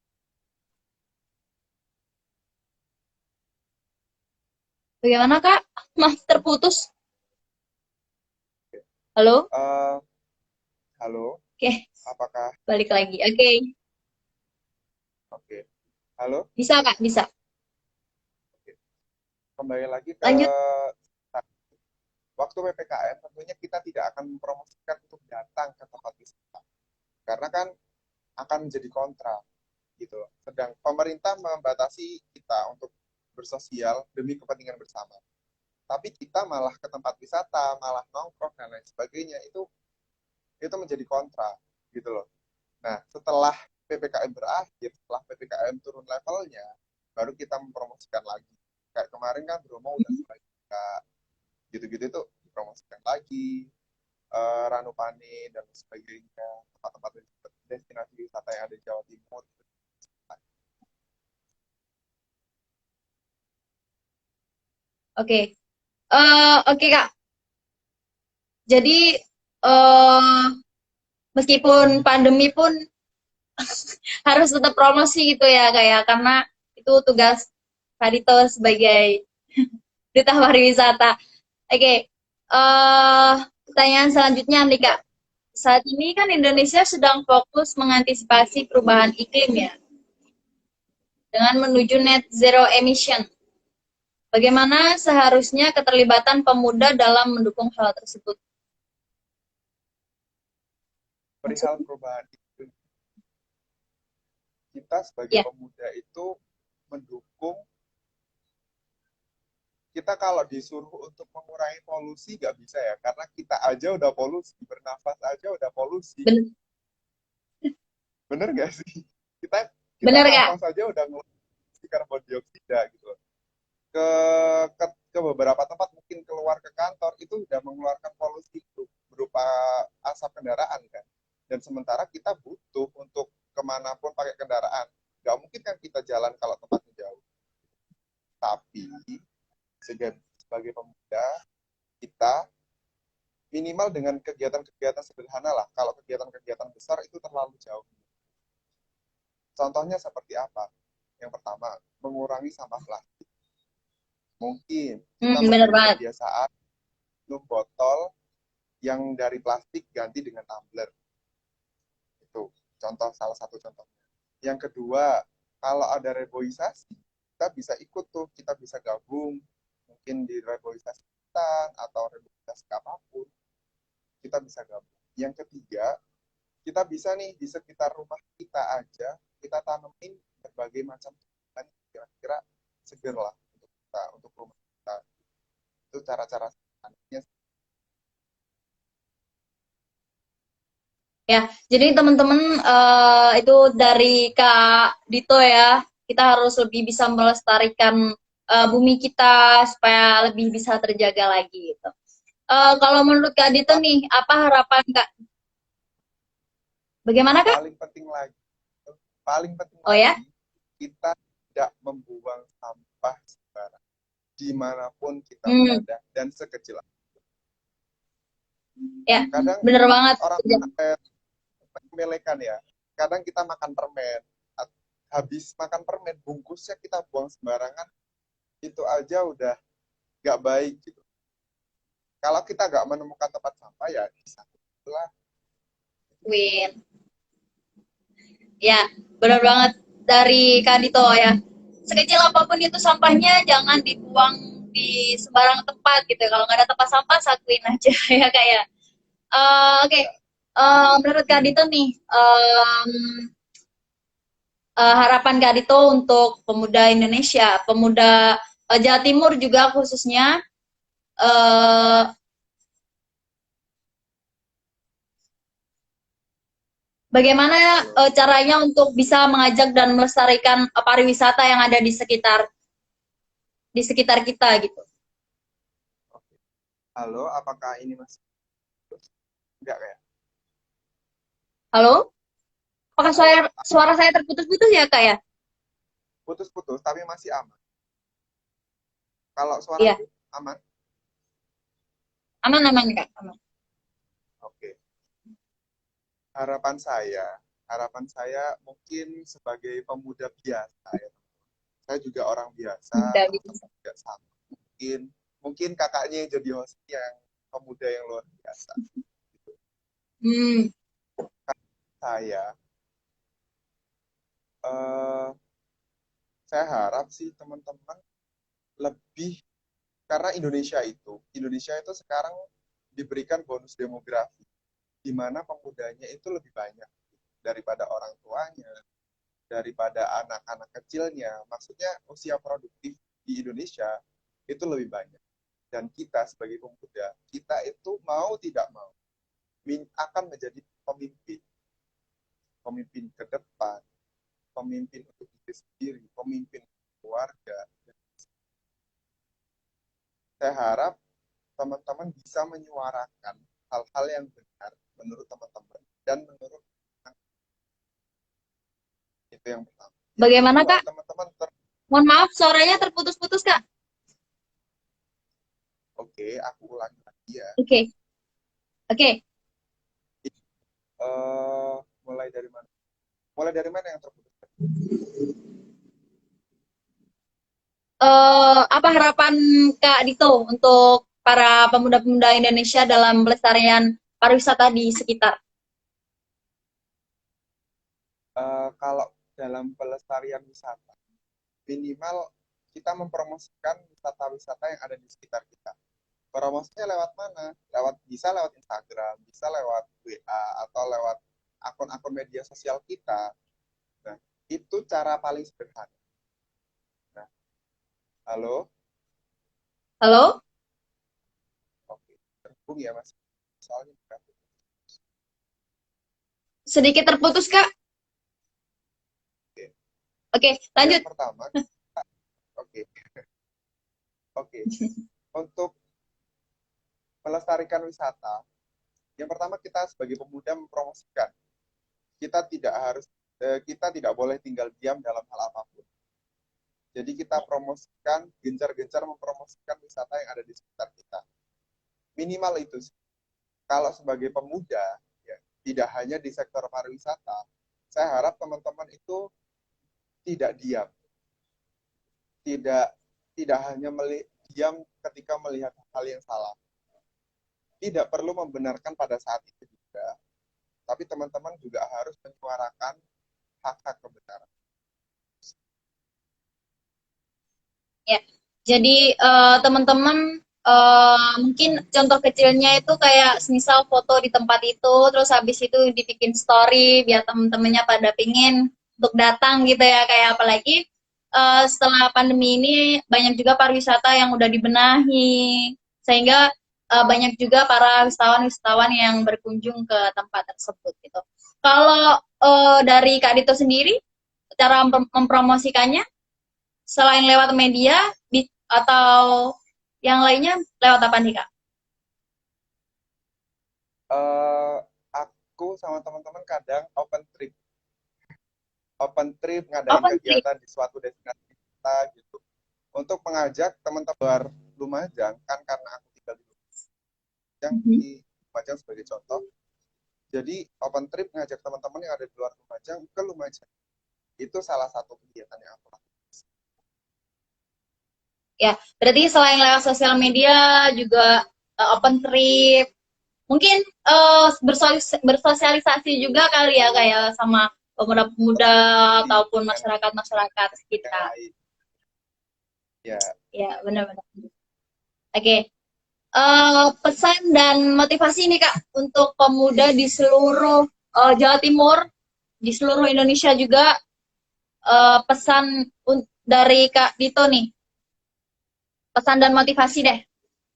A: Bagaimana, Kak? Maaf, terputus. Halo?
B: Uh, halo,
A: Oke,
B: apakah
A: balik lagi. Oke,
B: oke? Halo,
A: bisa, Kak? Bisa.
B: oke. Kembali lagi ke
A: Lanjut.
B: waktu PPKM, tentunya kita tidak akan mempromosikan untuk datang ke tempat wisata. Karena kan akan menjadi kontra gitu loh. Sedang pemerintah membatasi kita untuk bersosial demi kepentingan bersama. Tapi kita malah ke tempat wisata, malah nongkrong dan lain sebagainya itu menjadi kontra gitu loh. Nah, setelah PPKM berakhir, setelah PPKM turun levelnya, baru kita mempromosikan lagi. Kayak kemarin kan Bromo udah mulai buka, gitu-gitu itu dipromosikan lagi, Ranupane dan sebagainya, tempat-tempat destinasi wisata yang ada di Jawa Timur.
A: Oke. Oke, Kak. Jadi, eh meskipun pandemi pun harus tetap promosi gitu ya, kayak karena itu tugas Kak Dito sebagai duta pariwisata. Oke. Pertanyaan selanjutnya nih, Kak. Saat ini kan Indonesia sedang fokus mengantisipasi perubahan iklim ya, dengan menuju net zero emission. Bagaimana seharusnya keterlibatan pemuda dalam mendukung hal tersebut?
B: Perihal perubahan iklim, kita sebagai
A: Ya,
B: pemuda itu mendukung, kita kalau disuruh untuk mengurangi polusi nggak bisa ya, karena kita aja udah polusi, bernafas aja udah polusi.
A: ben-
B: Bener nggak sih? Kita kita
A: bener, Kak.
B: nafas aja udah ngeluarin karbon dioksida gitu. Ke, ke beberapa tempat mungkin keluar ke kantor itu udah mengeluarkan polusi berupa asap kendaraan kan. Dan sementara kita butuh untuk kemanapun pakai kendaraan. Gak mungkin kan kita jalan kalau tempatnya jauh. Tapi sebagai pemuda kita minimal dengan kegiatan-kegiatan sederhana lah. Kalau kegiatan-kegiatan besar itu terlalu jauh. Contohnya seperti apa? Yang pertama, mengurangi sampah plastik. Mungkin kita
A: Bener
B: menjadi
A: banget.
B: kebiasaan minum botol yang dari plastik ganti dengan tumbler. Itu contoh, salah satu contohnya. Yang kedua, kalau ada reboisasi, kita bisa ikut tuh, kita bisa gabung mungkin di reboisasi hutan atau reboisasi apapun, kita bisa gabung. Yang ketiga, kita bisa nih di sekitar rumah kita aja kita tanemin berbagai macam tumbuhan kira-kira seger lah untuk kita, untuk rumah kita. Itu cara-cara sederhananya.
A: Ya, jadi teman-teman itu dari Kak Dito ya, kita harus lebih bisa melestarikan bumi kita supaya lebih bisa terjaga lagi gitu. Kalau menurut Kak Dito nih, apa harapan Kak? Bagaimana Kak?
B: Paling penting
A: Oh ya?
B: lagi, kita tidak membuang sampah sembarangan dimanapun kita berada dan sekecil apapun.
A: Ya,
B: Kadang
A: bener banget.
B: orang menyepelekan ya, kadang kita makan permen, habis makan permen bungkusnya kita buang sembarangan, itu aja udah nggak baik gitu. Kalau kita nggak menemukan tempat sampah ya disatulah.
A: Win. Ya, benar banget dari Kak Dito ya. Sekecil apapun itu sampahnya jangan dibuang di sembarang tempat gitu. Kalau nggak ada tempat sampah, sakuin aja ya kayak. Oke. Menurut Kak Dito nih, harapan Kak Dito untuk pemuda Indonesia, pemuda Jawa Timur juga khususnya, eh, bagaimana caranya untuk bisa mengajak dan melestarikan pariwisata yang ada di sekitar kita gitu.
B: Oke. Halo, apakah ini masih terus? Enggak kayak?
A: Halo? Apakah suara saya terputus-putus ya, Kak ya?
B: Putus-putus, tapi masih aman. Kalau
A: Iya,
B: suaraku aman?
A: aman-aman, Kak. Aman.
B: Oke. Harapan saya mungkin sebagai pemuda biasa ya. Saya juga orang biasa,
A: Udah gitu.
B: teman-teman juga sama. Mungkin kakaknya yang jadi host yang pemuda yang luar biasa.
A: Hmm,
B: Saya eh, saya harap sih teman-teman lebih, karena Indonesia itu sekarang diberikan bonus demografi di mana pemudanya itu lebih banyak daripada orang tuanya, daripada anak-anak kecilnya. Maksudnya usia produktif di Indonesia itu lebih banyak. Dan kita sebagai pemuda, kita itu mau tidak mau akan menjadi pemimpin. Pemimpin ke depan, pemimpin untuk diri sendiri, pemimpin keluarga. Saya harap teman-teman bisa menyuarakan hal-hal yang benar menurut teman-teman dan menurut itu yang pertama. Yang
A: bagaimana,
B: kedua,
A: Kak?
B: teman-teman
A: Mohon maaf, suaranya terputus-putus, Kak.
B: oke, aku ulangi lagi ya.
A: Oke, oke.
B: Eh, mulai dari mana? Mulai dari mana yang terputus?
A: Apa harapan Kak Dito untuk para pemuda-pemuda Indonesia dalam pelestarian pariwisata di sekitar?
B: Kalau dalam pelestarian wisata, minimal kita mempromosikan wisata-wisata yang ada di sekitar kita. Promosinya lewat mana? Bisa lewat Instagram, bisa lewat WA, atau lewat akun-akun media sosial kita. Nah, itu cara paling sederhana. Nah, halo?
A: Halo?
B: Oke, terhubung ya Mas. Soalnya
A: Sedikit terputus, Kak.
B: oke.
A: Oke,
B: Yang
A: lanjut.
B: pertama, oke, oke. Untuk melestarikan wisata, yang pertama kita sebagai pemuda mempromosikan. Kita tidak boleh tinggal diam dalam hal apapun. Jadi kita promosikan, gencar-gencar mempromosikan wisata yang ada di sekitar kita. Minimal itu. Kalau sebagai pemuda, ya, tidak hanya di sektor pariwisata, saya harap teman-teman itu tidak diam, tidak tidak hanya diam ketika melihat hal yang salah. Tidak perlu membenarkan pada saat itu juga, tapi teman-teman juga harus menyuarakan hak-hak kebenaran.
A: Ya, jadi teman-teman mungkin contoh kecilnya itu kayak semisal foto di tempat itu, terus habis itu dibikin story biar teman-temannya pada pingin untuk datang gitu ya. Kayak apalagi setelah pandemi ini banyak juga pariwisata yang udah dibenahi, sehingga banyak juga para wisatawan-wisatawan yang berkunjung ke tempat tersebut gitu. Kalau dari Kak Dito sendiri, cara mempromosikannya selain lewat media atau yang lainnya lewat apa nih Kak?
B: Eh, aku sama teman-teman kadang open trip ngadain
A: Open trip.
B: kegiatan di suatu destinasi kita gitu untuk mengajak teman-teman luar Lumajang kan karena aku tinggal di Lumajang
A: Mhm.
B: di Lumajang sebagai contoh. Jadi open trip ngajak teman-teman yang ada di luar Lumajang ke Lumajang. Itu salah satu kegiatan yang aku lakukan.
A: Ya, berarti selain lewat sosial media juga open trip. Mungkin bersosialisasi juga kali ya kayak sama pemuda-pemuda ataupun
B: Dengan
A: masyarakat-masyarakat
B: yang
A: sekitar.
B: lain. Ya,
A: Ya, benar-benar. Oke. Pesan dan motivasi nih Kak untuk pemuda di seluruh Jawa Timur, di seluruh Indonesia juga, pesan dari Kak Dito nih, pesan dan motivasi deh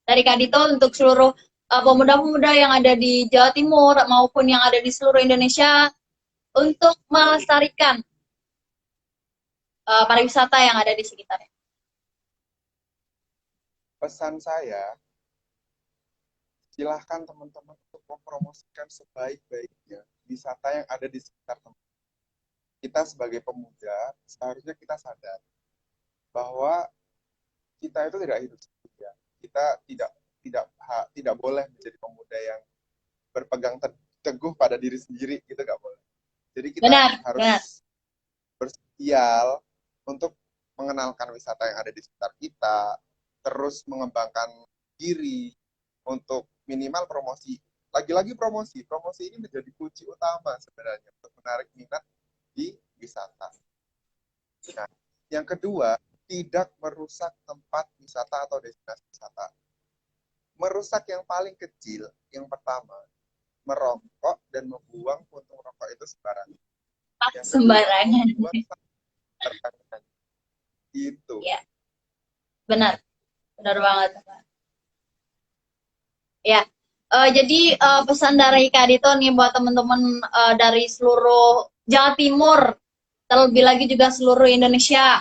A: dari Kak Dito untuk seluruh pemuda-pemuda yang ada di Jawa Timur maupun yang ada di seluruh Indonesia untuk melestarikan pariwisata yang ada di sekitarnya.
B: pesan saya, silahkan teman-teman untuk mempromosikan sebaik-baiknya wisata yang ada di sekitar tempat. Kita sebagai pemuda, seharusnya kita sadar bahwa kita itu tidak hidup sendirian. Kita tidak boleh menjadi pemuda yang berpegang teguh pada diri sendiri, gitu nggak boleh. Jadi kita
A: Benar, benar.
B: harus bersosial untuk mengenalkan wisata yang ada di sekitar kita, terus mengembangkan diri untuk minimal promosi. Lagi-lagi promosi, promosi ini menjadi kunci utama sebenarnya untuk menarik minat di wisata. Nah, yang kedua, tidak merusak tempat wisata atau destinasi wisata. Merusak yang paling kecil, yang pertama, merokok dan membuang puntung rokok itu sembarangan.
A: Pas
B: Yang kedua,
A: sembarangan.
B: membuang sembarangan. Itu.
A: Ya, benar. Benar banget. Ya, jadi pesan dari Kak Dito nih buat teman-teman dari seluruh Jawa Timur, terlebih lagi juga seluruh Indonesia.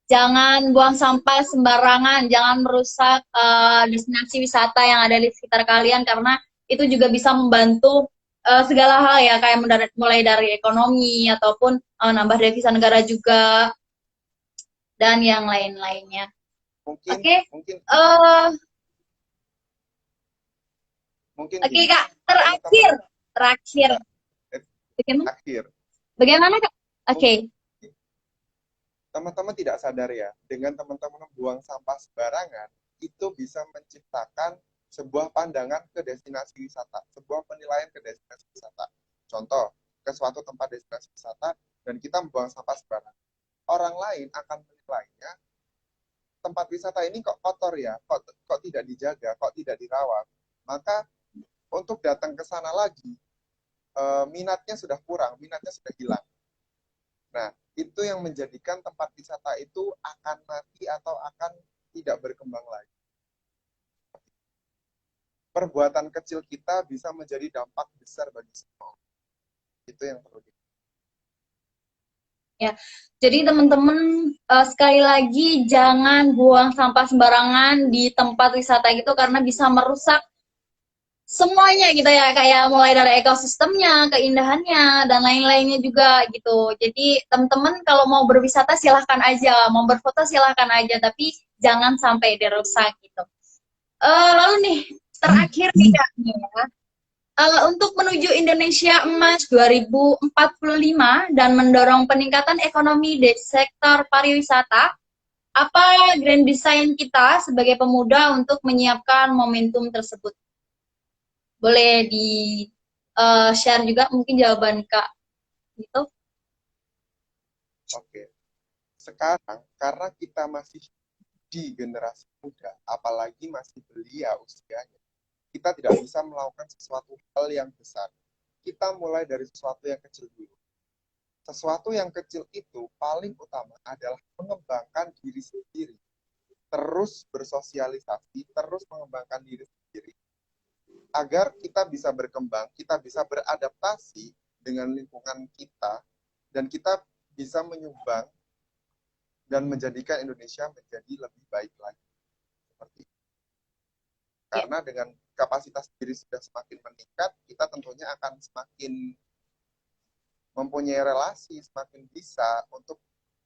A: Jangan buang sampah sembarangan, jangan merusak destinasi wisata yang ada di sekitar kalian karena itu juga bisa membantu segala hal ya, kayak mulai dari ekonomi ataupun nambah devisa negara juga dan yang lain-lainnya.
B: Mungkin
A: Oke,
B: mungkin
A: uh,
B: mungkin
A: oke
B: gini.
A: Kak,
B: Teman-teman
A: terakhir,
B: ya,
A: bagaimana?
B: akhir.
A: Bagaimana Kak? Oke.
B: Mungkin teman-teman tidak sadar ya, dengan teman-teman membuang sampah sembarangan, itu bisa menciptakan sebuah pandangan ke destinasi wisata, sebuah penilaian ke destinasi wisata. Contoh, ke suatu tempat destinasi wisata, dan kita membuang sampah sembarangan. Orang lain akan menilainya, tempat wisata ini kok kotor ya, kok tidak dijaga, kok tidak dirawat. Maka untuk datang ke sana lagi, minatnya sudah kurang, minatnya sudah hilang. Nah, itu yang menjadikan tempat wisata itu akan mati atau akan tidak berkembang lagi. Perbuatan kecil kita bisa menjadi dampak besar bagi semua. Itu yang perlu di.
A: Ya, jadi teman-teman sekali lagi jangan buang sampah sembarangan di tempat wisata gitu karena bisa merusak semuanya gitu ya, kayak mulai dari ekosistemnya, keindahannya dan lain-lainnya juga gitu. Jadi teman-teman kalau mau berwisata silahkan aja, mau berfoto silahkan aja, tapi jangan sampai dirusak gitu. Lalu nih terakhir nih Kak, nih ya. Untuk menuju Indonesia Emas 2045 dan mendorong peningkatan ekonomi di sektor pariwisata, apa grand design kita sebagai pemuda untuk menyiapkan momentum tersebut? Boleh di share juga mungkin jawaban Kak gitu.
B: Oke. sekarang karena kita masih di generasi muda, apalagi masih belia usianya, kita tidak bisa melakukan sesuatu hal yang besar. Kita mulai dari sesuatu yang kecil dulu. Sesuatu yang kecil itu paling utama adalah mengembangkan diri sendiri, terus bersosialisasi, terus mengembangkan diri sendiri, agar kita bisa berkembang, kita bisa beradaptasi dengan lingkungan kita, dan kita bisa menyumbang dan menjadikan Indonesia menjadi lebih baik lagi. Seperti itu. Karena dengan kapasitas diri sudah semakin meningkat, kita tentunya akan semakin mempunyai relasi, semakin bisa untuk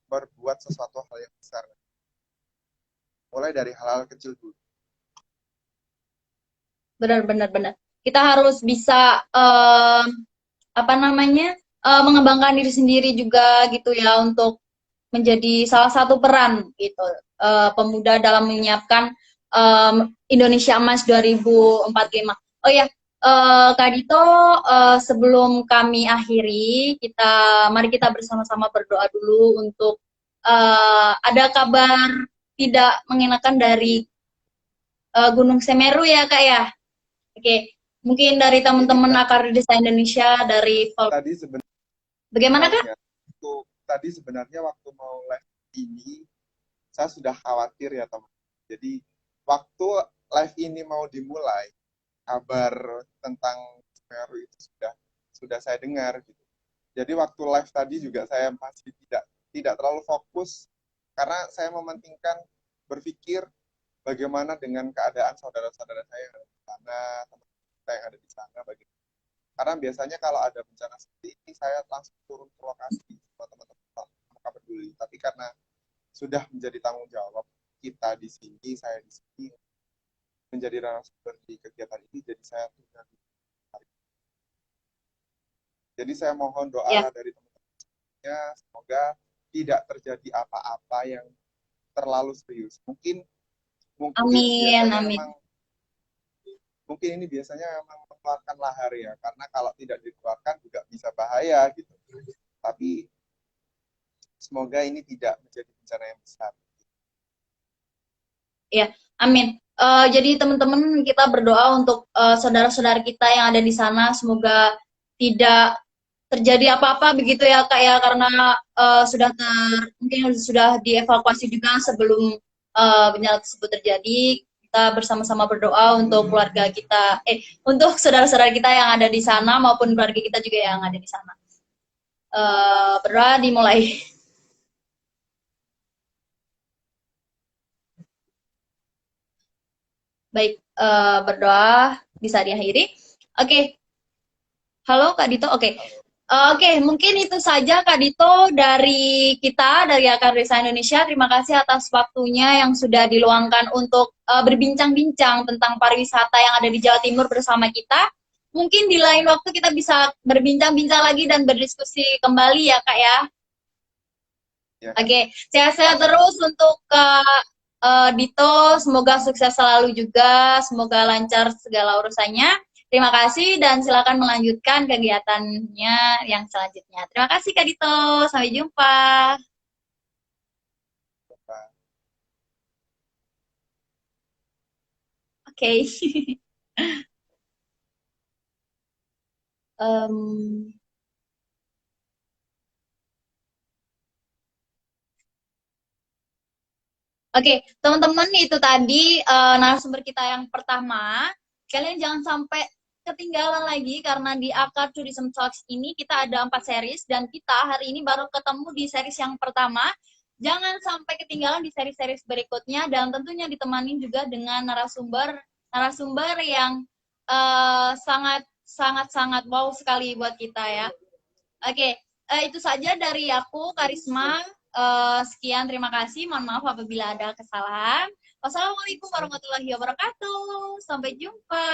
B: berbuat sesuatu hal yang besar. Mulai dari hal-hal kecil dulu.
A: Benar. Kita harus bisa apa namanya mengembangkan diri sendiri juga gitu ya untuk menjadi salah satu peran gitu pemuda dalam menyiapkan Indonesia Emas 2045. Oh ya, Kak Dito, sebelum kami akhiri, mari kita bersama-sama berdoa dulu untuk ada kabar tidak mengenakan dari Gunung Semeru ya Kak ya. Oke, mungkin dari teman-teman Akar Desa Indonesia dari
B: Tadi sebenarnya
A: bagaimana Kak?
B: Tadi sebenarnya waktu mau live ini saya sudah khawatir ya teman. Jadi waktu live ini mau dimulai, kabar tentang Semeru itu sudah saya dengar gitu. Jadi waktu live tadi juga saya masih tidak terlalu fokus karena saya mementingkan berpikir bagaimana dengan keadaan saudara-saudara saya yang ada di sana, teman-teman kita yang ada di sana, bagaimana. Karena biasanya kalau ada bencana seperti ini, saya langsung turun ke lokasi sama teman-teman mereka peduli. Tapi karena sudah menjadi tanggung jawab kita di sini, saya di sini menjadi narasumber di kegiatan ini, jadi saya tunda. Jadi saya mohon doa dari teman-temannya, semoga tidak terjadi apa-apa yang terlalu serius. Mungkin
A: Amin.
B: Mungkin ini biasanya memang mengeluarkan lahar ya, karena kalau tidak dikeluarkan juga bisa bahaya gitu. Tapi semoga ini tidak menjadi bencana yang besar.
A: Ya, amin. Jadi teman-teman kita berdoa untuk saudara-saudara kita yang ada di sana, semoga tidak terjadi apa-apa begitu ya Kak ya, karena mungkin sudah dievakuasi juga sebelum bencana tersebut terjadi. Kita bersama-sama berdoa untuk keluarga kita, untuk saudara-saudara kita yang ada di sana maupun keluarga kita juga yang ada di sana. Berdoa dimulai. Baik, berdoa bisa diakhiri. Oke. Halo Kak Dito, oke. Oke, mungkin itu saja Kak Dito dari kita, dari Akar Desa Indonesia. Terima kasih atas waktunya yang sudah diluangkan untuk berbincang-bincang tentang pariwisata yang ada di Jawa Timur bersama kita. Mungkin di lain waktu kita bisa berbincang-bincang lagi dan berdiskusi kembali ya Kak ya.
B: Ya.
A: Oke, sehat-sehat terus untuk Kak Dito. Semoga sukses selalu juga, semoga lancar segala urusannya. Terima kasih dan silakan melanjutkan kegiatannya yang selanjutnya. Terima kasih Kak Dito. Sampai jumpa. Oke. Oke, teman-teman itu tadi narasumber kita yang pertama. Kalian jangan sampai ketinggalan lagi karena di Akar Tourism Talks ini kita ada 4 series dan kita hari ini baru ketemu di series yang pertama. Jangan sampai ketinggalan di seri-series berikutnya dan tentunya ditemani juga dengan narasumber yang sangat wow sekali buat kita ya. Oke, itu saja dari aku Karisma. Sekian, terima kasih. Mohon maaf apabila ada kesalahan. Wassalamualaikum warahmatullahi wabarakatuh. Sampai jumpa.